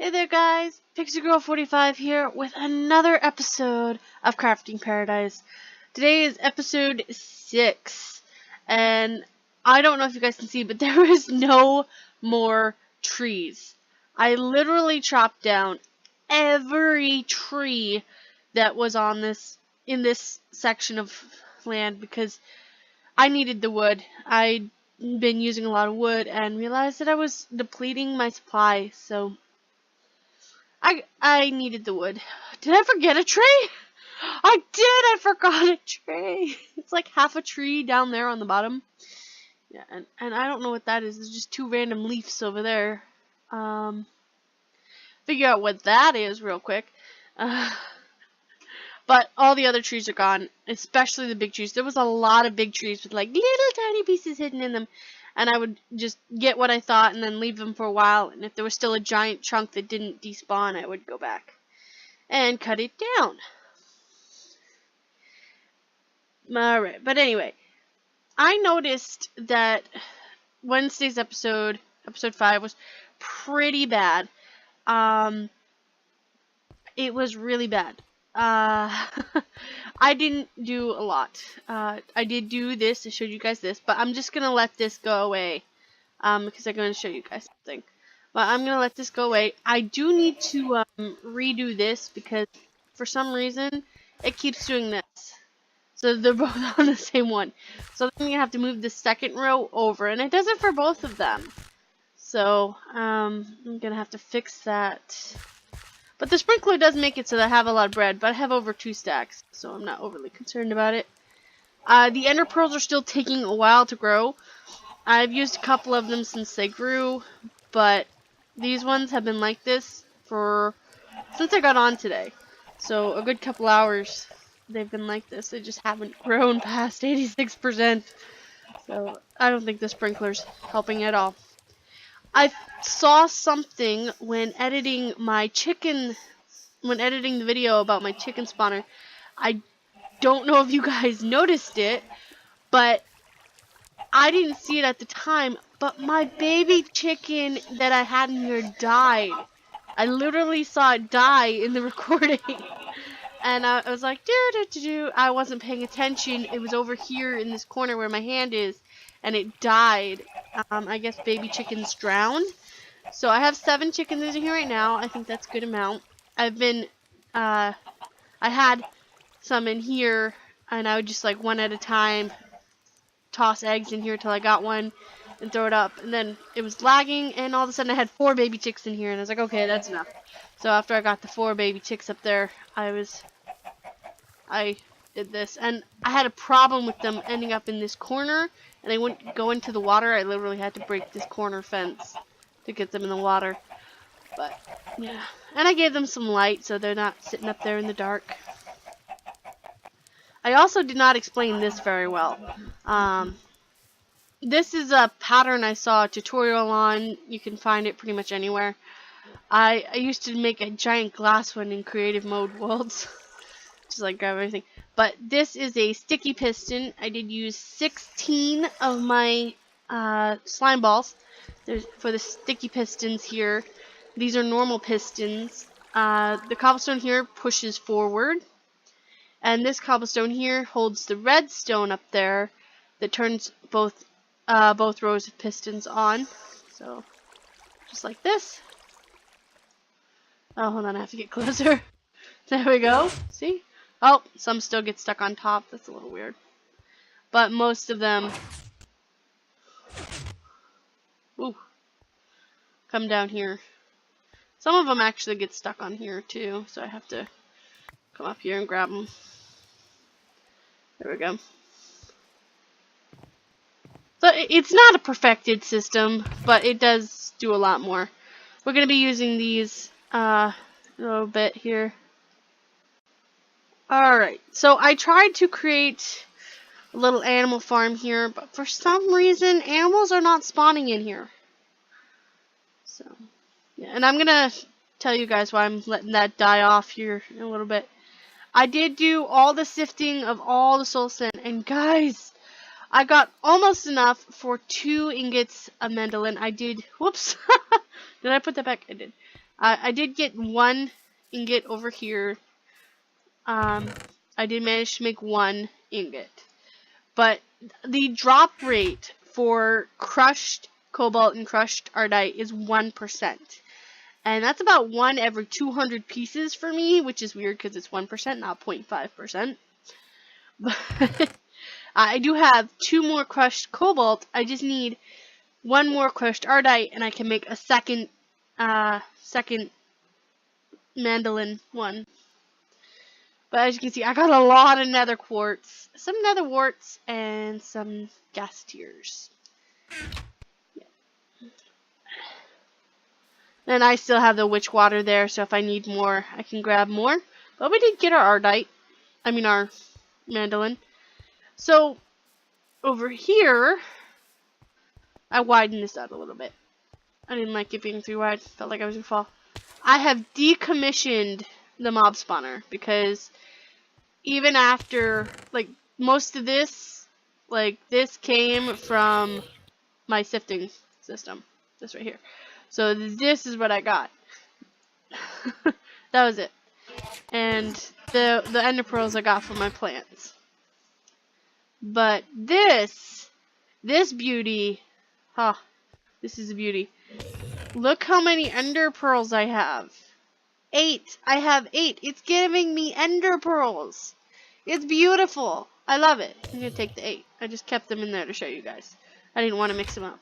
Hey there guys, Pixie Girl 45 here with another episode of Crafting Paradise. Today is episode 6, and I don't know if you guys can see, but there is no more trees. I literally chopped down every tree that was on in this section of land because I needed the wood. I'd been using a lot of wood and realized that I was depleting my supply, so I needed the wood. Did I forget a tree? I did! I forgot a tree! It's like half a tree down there on the bottom. Yeah, and I don't know what that is. There's just 2 random leaves over there. Figure out what that is real quick. But all the other trees are gone, especially the big trees. There was a lot of big trees with like little tiny pieces hidden in them. And I would just get what I thought and then leave them for a while. And if there was still a giant chunk that didn't despawn, I would go back and cut it down. Alright, but anyway, I noticed that Wednesday's episode 5, was pretty bad. It was really bad. I didn't do a lot. I did do this. I showed you guys this, but I'm just gonna let this go away because I'm gonna show you guys something. But I'm gonna let this go away. I do need to redo this because for some reason it keeps doing this. So they're both on the same one. So I'm gonna have to move the second row over, and it does it for both of them. So I'm gonna have to fix that. But the sprinkler does make it so that I have a lot of bread, but I have over 2 stacks, so I'm not overly concerned about it. The ender pearls are still taking a while to grow. I've used a couple of them since they grew, but these ones have been like this since I got on today. So a good couple hours they've been like this. They just haven't grown past 86%. So I don't think the sprinkler's helping at all. I saw something when editing the video about my chicken spawner. I don't know if you guys noticed it, but I didn't see it at the time, but my baby chicken that I had in here died. I literally saw it die in the recording. And I was like, I wasn't paying attention. It was over here in this corner where my hand is, and it died. I guess baby chickens drowned. So I have 7 chickens in here right now. I think that's a good amount. I had some in here, and I would just like one at a time toss eggs in here till I got one and throw it up. And then it was lagging, and all of a sudden I had 4 baby chicks in here, and I was like, okay, that's enough. So after I got the 4 baby chicks up there, I did this, and I had a problem with them ending up in this corner, and they wouldn't go into the water. I literally had to break this corner fence to get them in the water. But yeah, and I gave them some light so they're not sitting up there in the dark. I also did not explain this very well. This is a pattern I saw a tutorial on. You can find it pretty much anywhere. I used to make a giant glass one in creative mode worlds. Just like grab everything. But this is a sticky piston. I did use 16 of my slime balls for the sticky pistons here. These are normal pistons. The cobblestone here pushes forward. And this cobblestone here holds the redstone up there that turns both rows of pistons on. So, just like this. Oh, hold on, I have to get closer. There we go. See? Oh, some still get stuck on top. That's a little weird. But most of them come down here. Some of them actually get stuck on here too, so I have to come up here and grab them. There we go. So it's not a perfected system, but it does do a lot more. We're going to be using these a little bit here. Alright, so I tried to create a little animal farm here, but for some reason animals are not spawning in here. So, yeah, and I'm gonna tell you guys why I'm letting that die off here in a little bit. I did do all the sifting of all the soul sand, and guys, I got almost enough for 2 ingots of mandolin. I did, whoops, did I put that back? I did. I did get one ingot over here. I did manage to make one ingot. But the drop rate for crushed cobalt and crushed ardite is 1%. And that's about 1 every 200 pieces for me, which is weird because it's 1%, not 0.5%. But I do have 2 more crushed cobalt. I just need 1 more crushed ardite, and I can make a second mandolin one. But as you can see, I got a lot of nether quartz, some nether warts, and some gas tears. Yeah. Then I still have the witch water there, so if I need more, I can grab more. But we did get our ardite. I mean our mandolin. So over here, I widened this out a little bit. I didn't like it being too wide. Felt like I was gonna fall. I have decommissioned the mob spawner because even after, like, most of this, like, this came from my sifting system. This right here. So this is what I got. That was it. And the ender pearls I got from my plants. But this beauty, this is a beauty. Look how many ender pearls I have. 8. I have 8. It's giving me ender pearls. It's beautiful. I love it. I'm going to take the 8. I just kept them in there to show you guys. I didn't want to mix them up.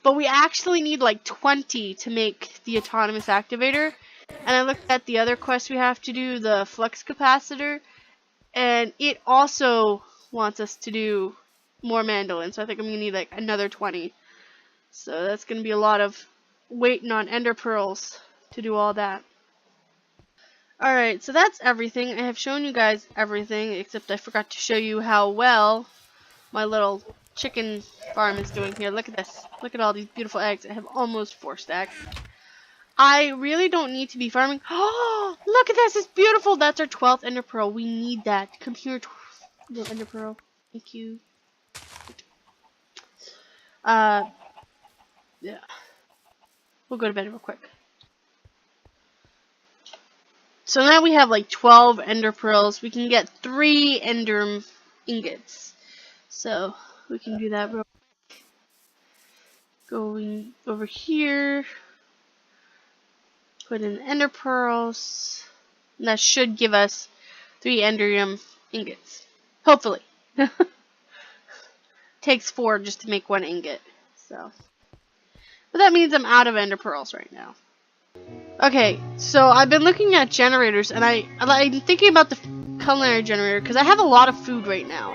But we actually need like 20 to make the autonomous activator. And I looked at the other quest we have to do, the flux capacitor. And it also wants us to do more mandolin. So I think I'm going to need like another 20. So that's going to be a lot of waiting on ender pearls to do all that. Alright, so that's everything. I have shown you guys everything, except I forgot to show you how well my little chicken farm is doing here. Look at this. Look at all these beautiful eggs. I have almost 4 stacks. I really don't need to be farming. Oh, look at this. It's beautiful. That's our 12th ender pearl. We need that. Come here, little ender pearl. Thank you. Yeah. We'll go to bed real quick. So now we have like 12 ender pearls. We can get 3 ender ingots. So we can do that real quick. Going over here. Put in ender pearls. And that should give us 3 enderium ingots. Hopefully. Takes 4 just to make 1 ingot. So. But that means I'm out of ender pearls right now. Okay, so I've been looking at generators, and I'm thinking about the culinary generator, because I have a lot of food right now.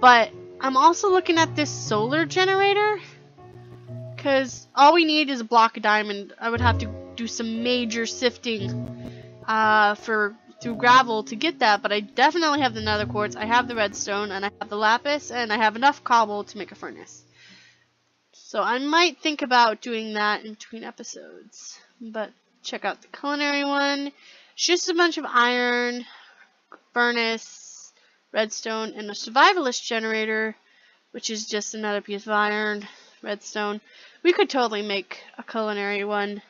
But I'm also looking at this solar generator, because all we need is a block of diamond. I would have to do some major sifting through gravel to get that, but I definitely have the nether quartz, I have the redstone, and I have the lapis, and I have enough cobble to make a furnace. So I might think about doing that in between episodes, but check out the culinary one. It's just a bunch of iron, furnace, redstone, and a survivalist generator, which is just another piece of iron, redstone. We could totally make a culinary one.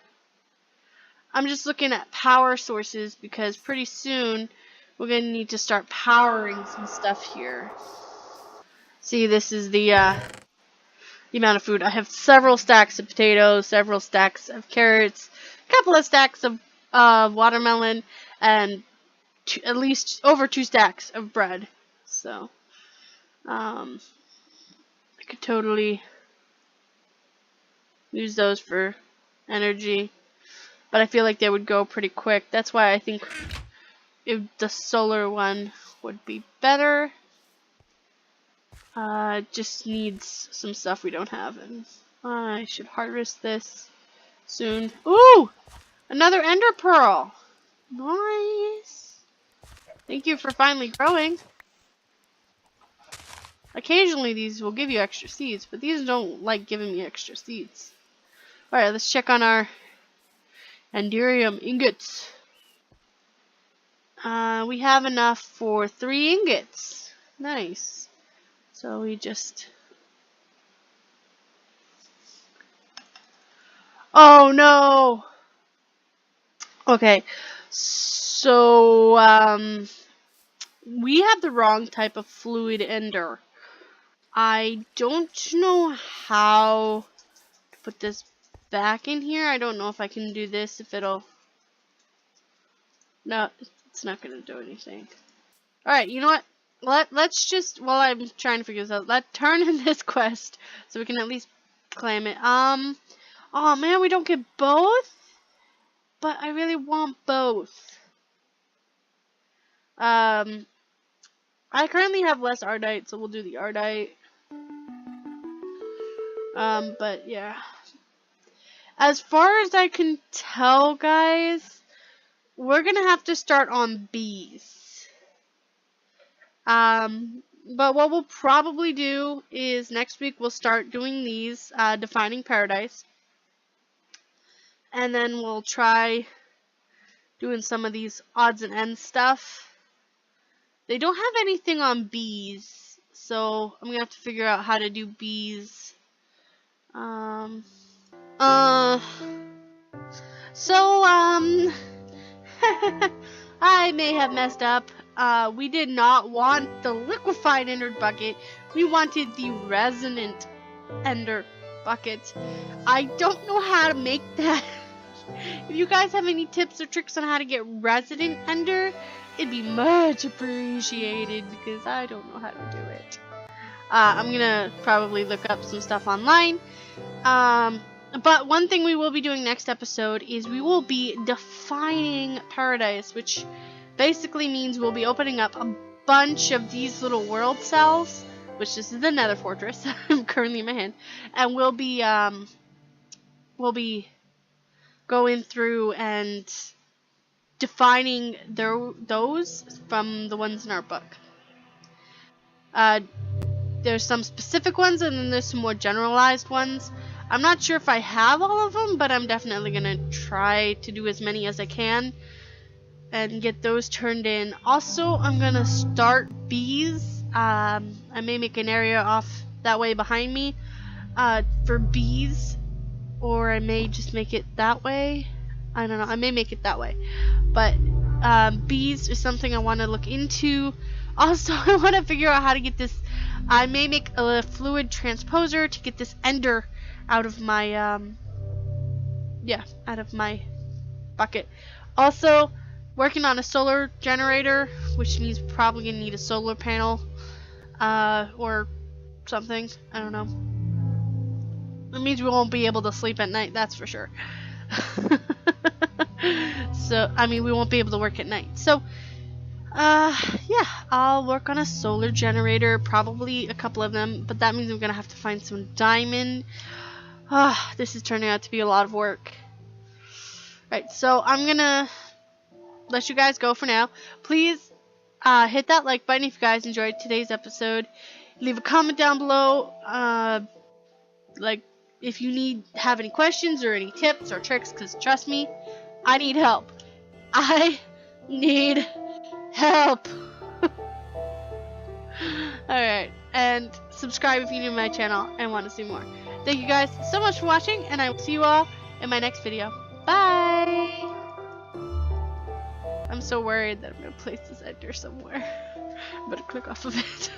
I'm just looking at power sources because pretty soon we're going to need to start powering some stuff here. See, this is the amount of food. I have several stacks of potatoes, several stacks of carrots, a couple of stacks of watermelon, and at least over 2 stacks of bread. So, I could totally use those for energy, but I feel like they would go pretty quick. That's why I think the solar one would be better. Just needs some stuff we don't have, and I should harvest this soon. Ooh! Another ender pearl! Nice! Thank you for finally growing. Occasionally these will give you extra seeds, but these don't like giving me extra seeds. Alright, let's check on our enderium ingots. We have enough for 3 ingots. Nice. So we just... Oh no! Okay, so we have the wrong type of fluid ender. I don't know how to put this back in here. I don't know if I can do this, if it'll... No, it's not going to do anything. Alright, you know what? Let's just, while I'm trying to figure this out, let's turn in this quest so we can at least claim it. Oh man, we don't get both? But I really want both. I currently have less Ardite, so we'll do the Ardite. But yeah. As far as I can tell, guys, we're gonna have to start on bees. But what we'll probably do is next week we'll start doing these, defining paradise. And then we'll try doing some of these odds and ends stuff. They don't have anything on bees, so I'm gonna have to figure out how to do bees. I may have messed up. We did not want the liquefied ender bucket. We wanted the resonant ender bucket. I don't know how to make that. If you guys have any tips or tricks on how to get resonant ender, it'd be much appreciated because I don't know how to do it. I'm gonna probably look up some stuff online. But one thing we will be doing next episode is we will be defining paradise, which basically means we'll be opening up a bunch of these little world cells, which this is the Nether Fortress I'm currently in my hand, and we'll be going through and defining those from the ones in our book. There's some specific ones, and then there's some more generalized ones. I'm not sure if I have all of them, but I'm definitely gonna try to do as many as I can and get those turned in. Also, I'm gonna start bees. I may make an area off that way behind me for bees, or I may just make it that way. I don't know. I may make it that way, but bees is something I want to look into. Also, I want to figure out how to get this. I may make a fluid transposer to get this ender out of my out of my bucket. Also, working on a solar generator, which means probably gonna need a solar panel or something. I don't know. It means we won't be able to sleep at night, that's for sure. So, I mean, we won't be able to work at night. So, yeah, I'll work on a solar generator, probably a couple of them, but that means I'm gonna have to find some diamond. This is turning out to be a lot of work. Right, so I'm gonna let you guys go for now. Please hit that like button if you guys enjoyed today's episode. Leave a comment down below, like if you have any questions or any tips or tricks, because trust me, I need help. I need help. Alright, and subscribe if you're new to my channel and want to see more. Thank you guys so much for watching, and I will see you all in my next video. Bye! I'm so worried that I'm going to place this ender somewhere. I better click off of it.